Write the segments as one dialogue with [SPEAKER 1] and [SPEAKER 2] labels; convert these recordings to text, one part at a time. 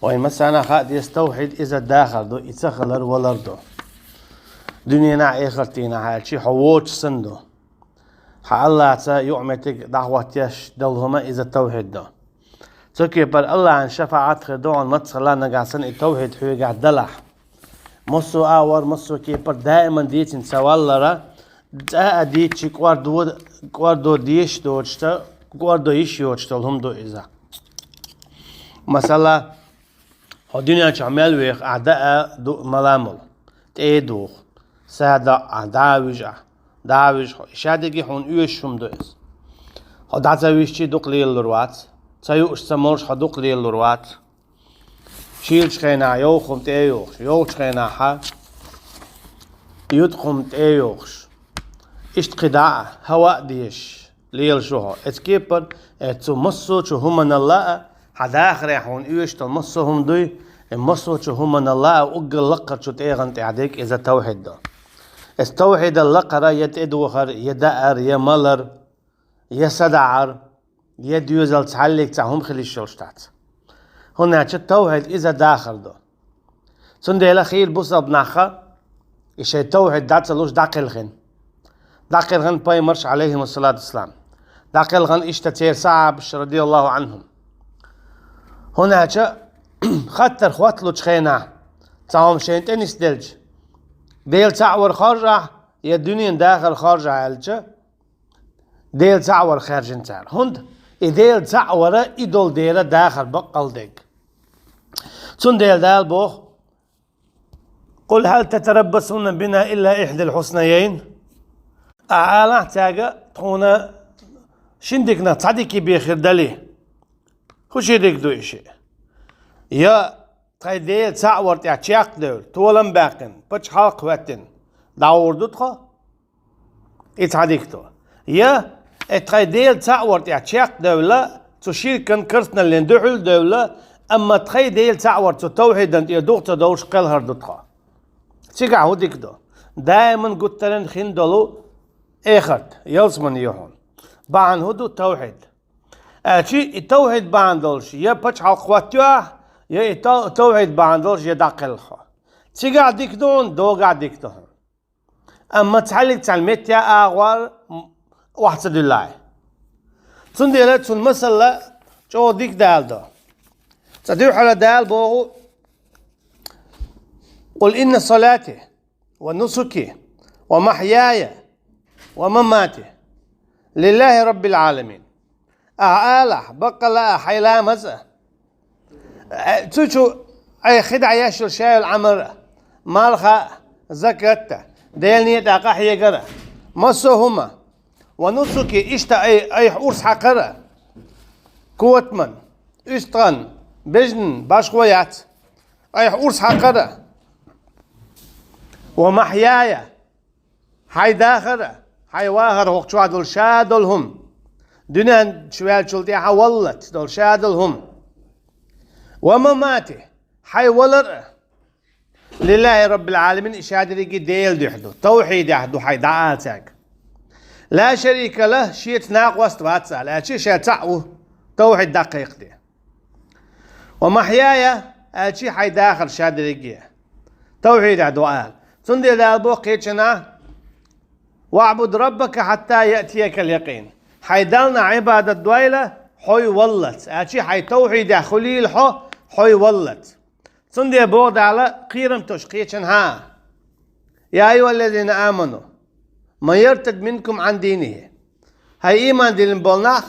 [SPEAKER 1] وين مثلا خاد يستوحد إذا داخل دو يتخلر ولردو دنيا آخرتنا هالشي حووش سندو الله تا يعمتك دعوة يش دلهما إذا التوحيد دو تكي بر الله عن شفاعت خدوعن متصلا نقاسن التوحيد حوي قاعد دلح مصو آور مصو كي بر دائما ديتن سوالرا دا ديتش كواردو ديش دوشتا كواردو يش يوشتا هم دو إذا مثلا الدنيا تعمل ويخ أعداء دو ملامل تأيدوخ سادا داوج شادگی هون ایش هم دوست. هدا تاویشی دقلیل لروات. تایوش سمرش هدقلیل لروات. شیل شخنا یو خم تایوش یو شخنا ها. یود خم تایوش. اشت قداع هوا دیش لیل شوها. اتکیپر اتو مصو چه هم الله هدا آخر هون ایش تا مصو هم دوی مصو چه هم الله وقل لقر چه تیغن تعدیک إذا توحید دا. استوحد اللقرة يتدوخر يدأر يملر يسدعر يديوزل تعلق تعهم خلي الشلشتات هنا التوحد إذا داخل دو سندي الأخير بصب ناخا إيش التوحد داتلوش داقلغن باي مرش عليهم الصلاة والسلام داقلغن إيش تتير صعب رضي الله عنهم هنا خطر خواتلو تخينا تعهم شينتين يسدلج ديل تعور خارجة يا الدنيا داخل خارجة عالجة ديل تعور خارج انتار هند ديل تعور إدول ديلا داخل بقل ديك سن ديل دال بوخ قل هل تتربصون بنا إلا إحدى الحسنيين أعلى تاجا تخونا شندكنا تصدقي بخير دلي خوش يدك دو إشي يا تايديل تعورت يا تشاق دول تولم باقن بتش حلق واتن داوردوتخا اتعديكتو يا تايديل تعورت يا تشاق دولة تشيركن كرسنا اللي ندحل دولة اما تايديل تعورت توحيدا يا دوغتا دوش قلهر دوتخا تيقع هوديك دو دائما قلتلن خندلو اخرت يلزمن يهون بعن هدو توحيد اشي التوحيد بعن دولش يا بتش حلق واتوه يا توحيد باندولش يدقلخه تيقع ديك دون دوقع ديك دون اما تحلق تعلمت يا اغوار واحد الله تنديلت في المسألة جو ديك دال دو تدير على دال بوغو قل إن صلاتي ونسكي ومحياي ومماتي لله رب العالمين أعالح بقلا حيلا مزه تشو أي خدعة يشل شاي العمر مالخا زكاة ديلني تاقح يقرأ مصهما ونسكي إشتا أي أورس حقرأ كوتمن إشتغن بجن باشقويات أي أورس حقرأ ومحياي حي داخرة حي واخر وقت دول شادلهم دنيا شوال شلتي حولت دول شادلهم ومماتي حي ولر لله رب العالمين إشهاد ريقي ديل ديحدو توحيد يحدو حي دعاتك لا شريك له شيء تناق واستباتسا لا شيء تعو توحيد دقيق دي ومحياي شيء حي داخل شهاد ريقي توحيد يحدو آل تندي لابو قيتشنا واعبد ربك حتى يأتيك اليقين حي دالنا عبادة دويلة حي ولت شيء حي توحيد يا خليل حي ولت تندي بود على قيرم تشقيتشن ها يا أيها الذين آمنوا ما يرتد منكم عن دينه هاي إيمان دين بولناخ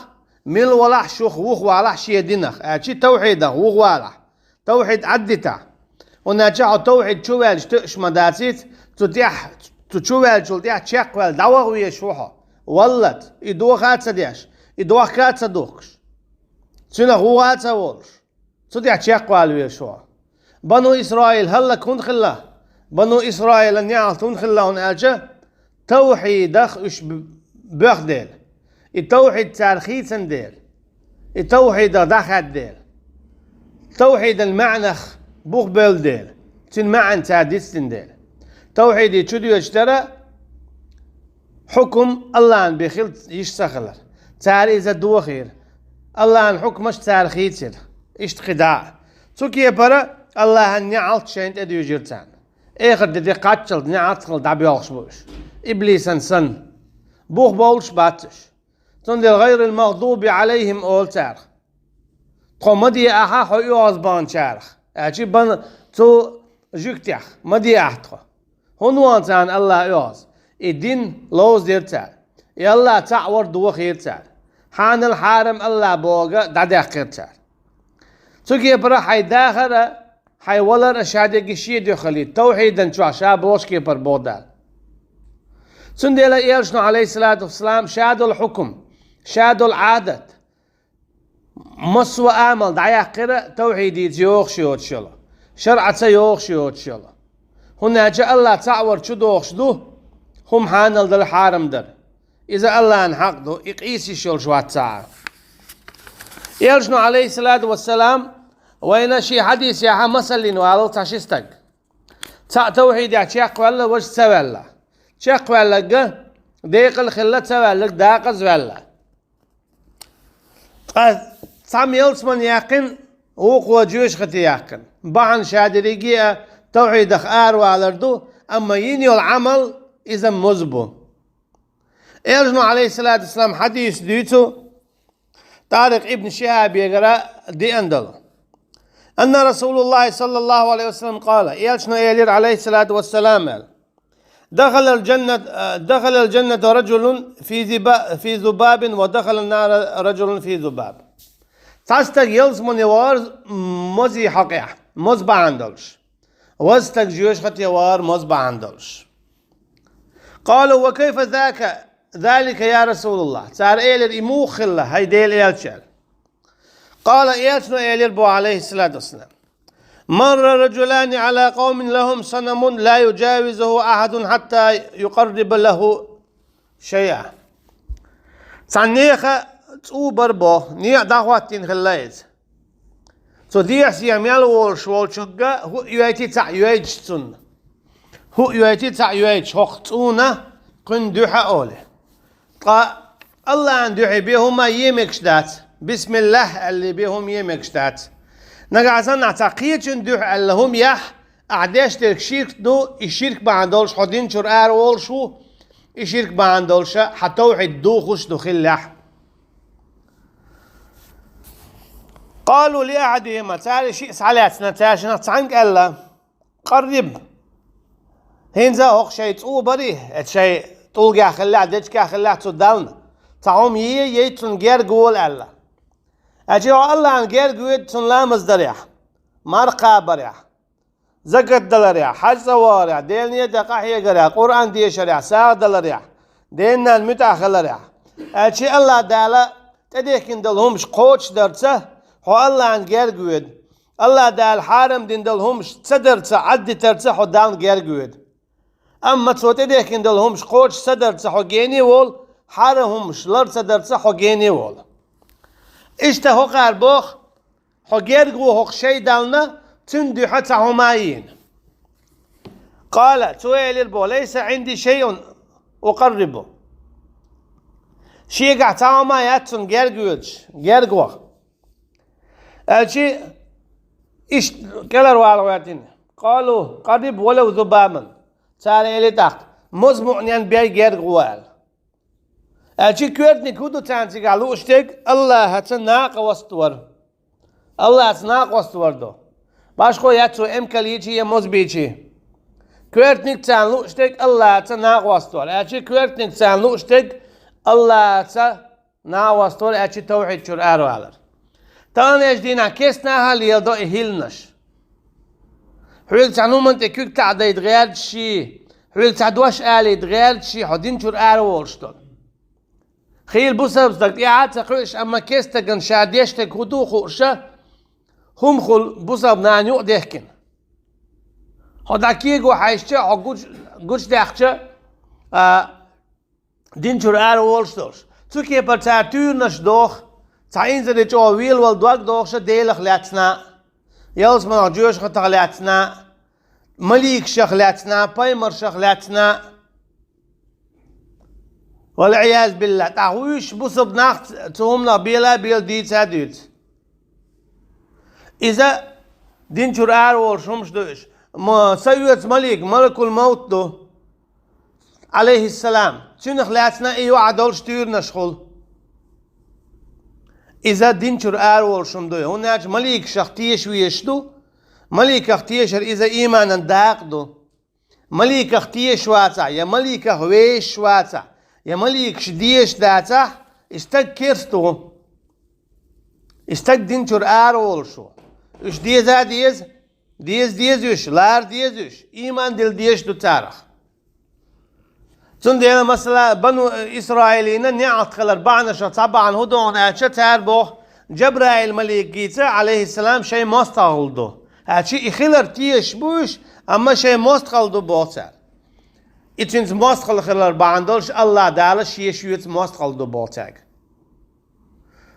[SPEAKER 1] ميل ولاح شوخ وخ ولاح شي دينخ أشي توحيد وخ ولاح توحيد عدتا ونجاح توحيد شوال شتش مداسيت تتيح تشوال شلتيح تشاق وال دواغ ويشوحه ولت يدوخات سديش يدوخات صدوقش سنة غوات سوالش تتيح تشاق وال ويشوحه بنو إسرائيل هلا كون خلا بنو إسرائيل أن يعطون خلاهم أجا توحيد إيش بخدل التوحيد تاريخي سندل التوحيد دخل دل توحيد المعنى بقبل دل تن معنى تادس دل توحيد يشدو يشترى حكم الله أن بخيل يشتغل تاريخ الدوخير الله أن حكمش تاريخي تر إيش خداع تكي برا الله نعلت شيء تدي جرتان آخر دي قاتل نعتقل دبيوخش بوش إبليس سن بوخ بولش باتش تندل غير المغضوب عليهم أول تارخ قمدي أحا خو يوز بان تارخ أجي بان تو جوكتيخ مدي أحتخو هنوان تان الله يوز الدين لوز ديرتان يلا تعور دوخ يرتان حان الحارم الله بوغا دادخ يرتان تكي برا حي داخل حي ولر أشهد قشيد يخلي توحيدا شو عشاب روشكي بر بودال سندلا إيرشنا عليه الصلاة والسلام شادوا الحكم شادوا العادة مصوى آمل دعيا قرأ توحيدي يوخ شيوت شلا شرعة يوخ شيوت شلا هنا جاء الله تعور شدوخ شدو هم حانل دل حارم در إذا الله انحقدو إقيسي شل شوات ساعة إيرشنا عليه الصلاة والسلام وين شي حديث يا مسلين وعلو تشستق توحيد يا شيخ ولا وش سوى شيخ ولا ديق الخلة سوى داقز ولا سام يلسمن يقين وقوة جوش ختي يقين بعن شادريجي توحيد أخار والردو أما يني العمل إذا مزبو إرجنو عليه الصلاة والسلام حديث ديتو طارق ابن شهاب يقرأ دي أندلو أن رسول الله صلى الله عليه وسلم قال إيلشنا إيلير عليه الصلاة والسلام دخل الجنة رجل في ذباب ودخل النار رجل في ذباب تاستق يلز من يوار مزي حقيح مزبع عندلش واستق جيوش خط يوار مزبع عندلش قالوا وكيف ذلك يا رسول الله صار إيلير إموخ الله هيديل إيلشال قال إيلشنا إيلير بو عليه الصلاة والسلام مر رجلان على قوم لهم صنم لا يجاوزه أحد حتى يقرب له شيئا صنيخة تؤبر بو نيع دعواتين خلايز صديع سياميال والشوالشقة هو يويتي تع يويجتون هو يويتي تع يويج هختونا كن دوحة أولي الله عن دوحي بيهما يمكشدات بسم الله اللي بيهم يمكشدات نقعدنا نعتقيد دوح اللهم يح أعداش ترك شرك دو الشرك بعندولش حدين شر أول شو الشرك بعندولش حتى وحد دو خش دخل لح قالوا لأحدهما تعالى شيء سالتنا تاشنا تعنك ألا قرب هنزا هوك شيء تقوبري شيء طولجا خلاه دجكا خلاه تداون تعوم يتون غير قول ألا أجي الله عن غير قول تون لا مصدريح مرقا بريح زكاة دلريح حج سواريح ديلنية دقاحية قريح قرآن دي شريح ساعة دلريح دينا المتاخل ريح أجي الله دالا تديكين دلهمش قوش درسه هو الله عن غير قول الله دال حارم دين دلهمش تدرسه عد ترسه هو دان غير قول أما تصوتي ديكين دلهمش قوش صدرسه هو جيني وول حارمهمش لرسه صدرسه هو جيني وول إشته هو قربوخ هو غير قول هو شيء دالنا تندي حتى همايين قال سؤال البو ليس عندي شيء أقربه شيء قاعد تعمى ياتون غير قوة الشيء إيش كلا روالواتين قالوا قرب ولو ذبابا صار إلي تحت مزمعنين بيا غير قوة الشيء كورتني كودو تانسي قالوا اشتك الله هتناق وستور الله هتناق وستور دو باشخو ياتو امكاليتي يموز بيتي كورتنك تان لوشتك الله تناق وستور اتشي كورتنك تان لوشتك الله تناق وستور اتشي توحيد شر ارو تاني اجدينا كيسنا هل يلدو اهلنش حويل تعنو من تكوك تعدى يتغير شي حويل تعدوش آلي يتغير شي حدين شر ارو ورشتون خيل بوسا بصدق اعاد تقويش اما كيستك انشاديشتك هدو خورشا هم خل بوسا بنانيو دهكن هذا كيجو حيشة أو جوش دهكشة دينشور وولستوش تكيه برتاتور نشدوخ تعين زي جو ويل والدواق دوخش ديلخ لاتنا يلس من جوش خطر لاتنا مليك شخ لاتنا بايمر شخ لاتنا والعياذ بالله تعويش بوسا بناخت تهمنا بيلا بيل ديت هاديت إذا دين شرار والشمس دوش ما سيد ملك الموت دو عليه السلام شنو خلاتنا ايو عدول شتير نشخل إذا دين شرار والشم دو هناك ملك شختيش ويشتو ملك اختيش إذا إيمانا داقدو ملك اختيش واتع يا ملك هويش واتع يا ملك شديش داتع استك كيرستو استك دين شرار والشو اش ديزا ديز يش لار ديز يش إيمان دل ديش دو تارخ تندينا مثلا بنو إسرائيلين نعت خلر بعنشة طبعا هدون أتش تاربو جبرائيل ملك جيتا عليه السلام شيء مستغلدو هاتشي خلر تيش بوش أما شيء مستغلدو بوتر إتشنز مستغل خلر بعندولش الله دالش يشويت مستغلدو بوتر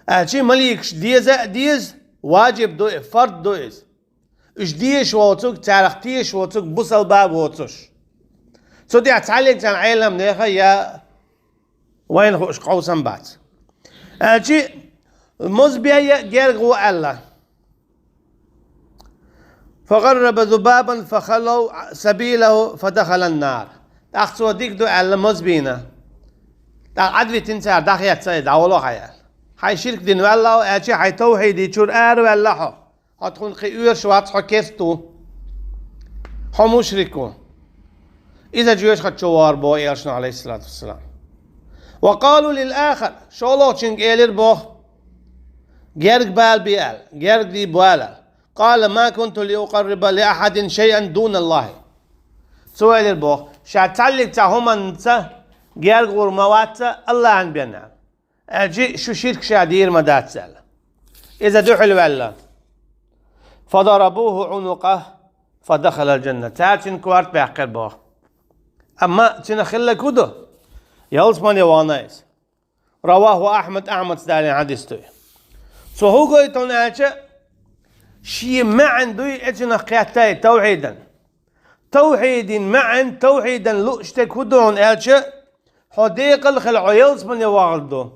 [SPEAKER 1] هاتشي ملك ديز واجب دو فرد دوز اش ديش واتوك تارختيش واتوك بوصل باب واتوش سو دي اتعلق عن عالم نيخا يا وين خوش قوسا بات اجي مزبيا جرغو الله فقرب ذبابا فخلوا سبيله فدخل النار اخسو ديك دو الله مزبينا دا عدوي تنسار داخيات سيد اولو خيال هاي شرك دين والله اجي هاي توحيدي شرار والله هتكون خيور شوات حكيستو هم مشركون إذا جيوش خد شوار بو إيرشنا عليه الصلاة والسلام وقالوا للآخر شولو تشنك إيلر بو جيرك بال بيال جيرك دي بوالا قال ما كنت لأقرب لأحد شيئا دون الله سؤال بو شاتالك تاهم أنت جيرك ورموات الله عن بينا أجي شو شرك شادير مدات سال إذا دحل والله فضربوه عنقه فدخل الجنة تاتين كوارت بيحقر بو أما تنخل كده يلسمان يوانايس رواه أحمد ستالين حديث سو هو قيتون أجا شي معن دوي أجنا قياتاي توحيدا معن توحيدا لؤشتك هدون أجا حديق الخلع يلسمان يوالدو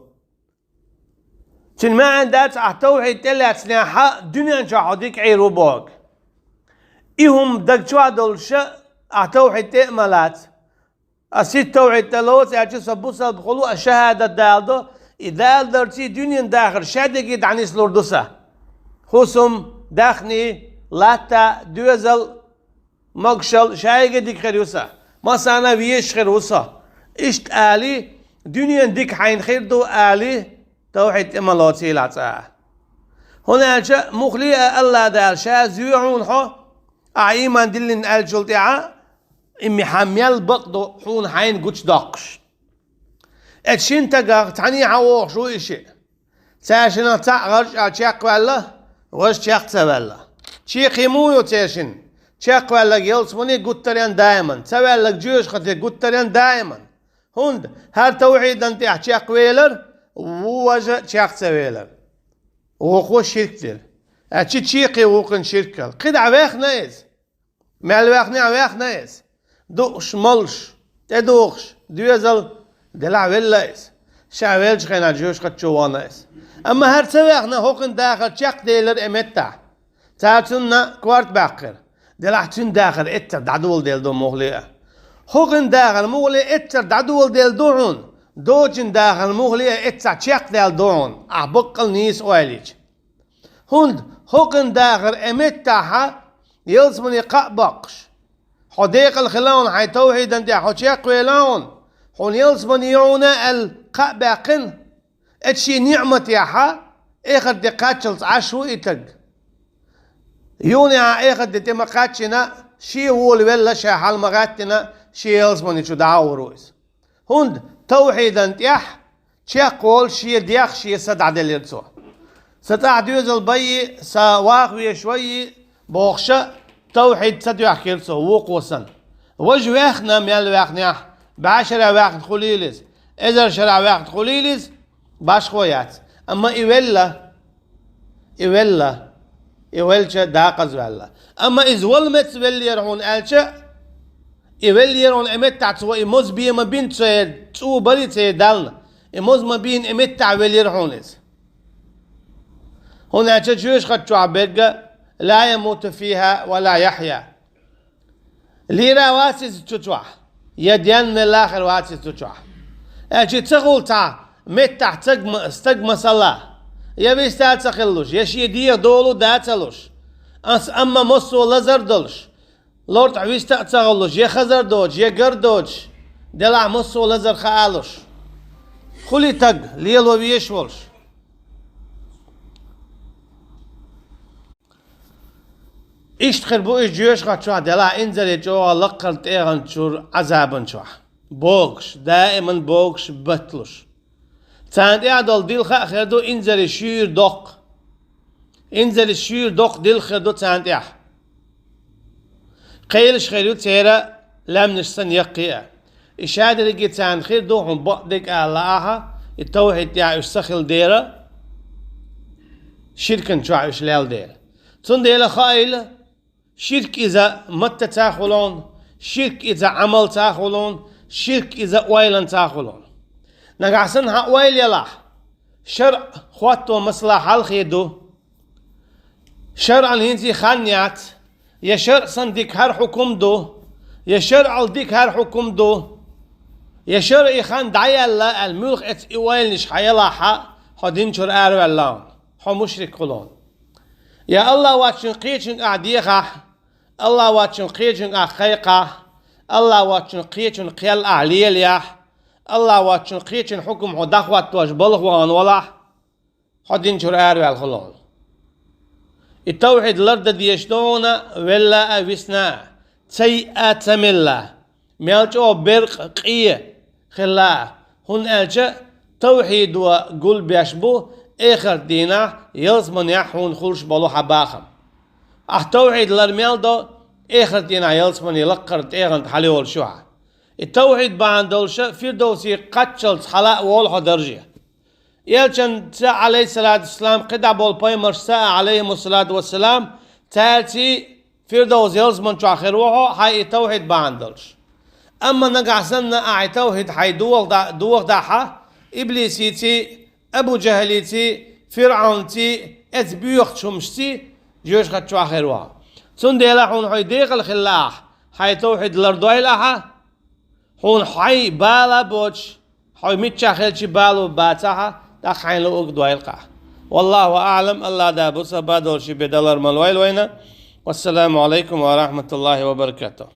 [SPEAKER 1] تن معن دات توحيد تلات سناحة دنيا جا حديق عيرو بوك إيهم دقشوا دولشا توحيد تأملات أسيت توحيد تلوت أجي سبوسا بخلو الشهادة دالدو إذا درتي دنيا داخل شادقي دعنيس لوردوسا خصم داخني لاتا دوزل مقشل شايقة ديك خيروسا مسانا ويش خيروسا اشت آلي دنيا ديك حين خير دو آلي توحيد إمالاتي لاتا هنا أجا مخلية الله دال شا زيوعون حو أعيمان دلين الجلطيعة إمي حميال بقدو حون حين قوش داقش اتشين تقاق تعني عووح شو إشي تاشنا تعغرش أتشاق والله وش تشاق تبالله تشي قيمويو تاشن تشاق والله يلسموني قوتريان دائما تبالله جيوش خطي قوتريان دائما هند هر توحيد انت تشاق ويلر ووجه تشاق تبالر وخوش شركتر اتشي تشيقي وقن شركل قد عواق نايز مالواقني عواق نايز دوش ملش تدوخش دوزل دلع ولايس شاويلش خينا جوش خد شوانايس اما هر سواقنا هوقن داخل تشاق ديلر امتا تاتنا كوارت باقر دلعتون داخل اتر دعدول ديل دو مغلية هوقن داخل مغلية اتر دعدول ديل دوعون دوجن داخل مغلية اتر تشاق ديل دوعون احبقل نيس اواليج هند هوقن داخل امتا يلزمني قابقش حديق الخلاون حي توحيد انت حشاق ويلاون حون يلزمن يعونا القابقن اتشي نعمة ياحا اخر دي قاتشلت عشوئتك يوني اخر دي تيما قاتشنا شي هو الولا شاحا المغاتنا شي يلزمن يشو دعاو رويس هند توحيد انت ياح تشاقول شي دياخ شي سدع دليرتو ستع دوز البي سواخوية شوي بوخشة توحيد سدو يحكيلسو وقوسن وجه اخنا ميال واخنا بعشرة واحد خليلز إذا شرع واحد خليلز باش خويات أما إيويلش داقز والله أما إذ ولمت وليرهون ألشة إيويليرهون إمتع تسوى إموز بيه ما بين تسوى بري تسيدالنا إموز ما بين إمتع وليرهون إذ هون ألشة جوش خد شو عبيرجا لا يموت فيها ولا يحيا ليرا واسس تتوح يدين من الآخر واسس تتوح أجي تقول تا متى استقم صلاة يبي استاتخلوش يشي دي دولو داتلوش أما مصو لزر دولش لورد عويستا تغلوش يا خزر دوج يا قردوج دلع مصو لزر خالوش خلي تق ليلو بيشولش اشتخر بو ايش جيوش خاتشوا دلع انزل جوا لقلت ايغن شور عذابن شوا بوغش دائما بوغش بطلش تاند اعدل ديل خردو انزل الشير دوق انزل الشير دوق ديل خردو تاند اح قيلش خيرو تيرا لم نشسن يقيا إشادة لقي تاند خير دوهم بقدك آلاها التوحيد يا يستخل ديرا شركن شو عايش ليل ديرا تون ديلا خايل شرك إذا مت تاخلون شرك إذا عمل تاخلون شرك إذا ويلن تاخلون نقعسنها ويل يلاح شرع خواتو مصلحة الخيدو شرعا هنزي خانيات يا شرع صنديق هر حكم دو يا شرع الديك هر حكم دو يا شرع خان دعي الله الملك ات ويل نش حيلاحا حدين شر ارو اللون حو مشرك قلون يا الله واتشن قيتشن اعديخا الله واتشن قيتشن اخيقا الله واتشن قيتشن قيال اعليليا الله واتشن قيتشن حكم حدخوات واجبلغوان ولا حدين شر ارو الخلون التوحيد لرد ديشتونا ولا أوسنا تيئة ملا ميلجو برق قية خلا هن ألجا توحيد وقل بيشبو آخر دينا يلزمن يحون خلش بلو حباخم توحيد لرميل دو آخر دينا يلزمن يلقر تيغن حليول شوع التوحيد بعد دولشة فردوسي قتشل حلاء والحو درجة يلچن تا عليه الصلاة والسلام قدع بول بايمر ساعة عليهم الصلاة والسلام تالتي فردوس يلزمن شو آخروه هاي توحيد باندلش أما نقعسنا أعي توحيد هاي دوغ داحا إبليسيتي أبو جهليتي فرعونتي أتبيوخ شمشتي جوش خد شو آخروه تون ديلا حون هاي ديق الخلاح هاي توحيد لردوي لها حون هاي بالا بوش هاي متشاخلش بالو باتاها دخين لو أقدوا يلقى والله أعلم الله دابوسا بادول شي بدلر مالويل وينا والسلام عليكم ورحمة الله وبركاته.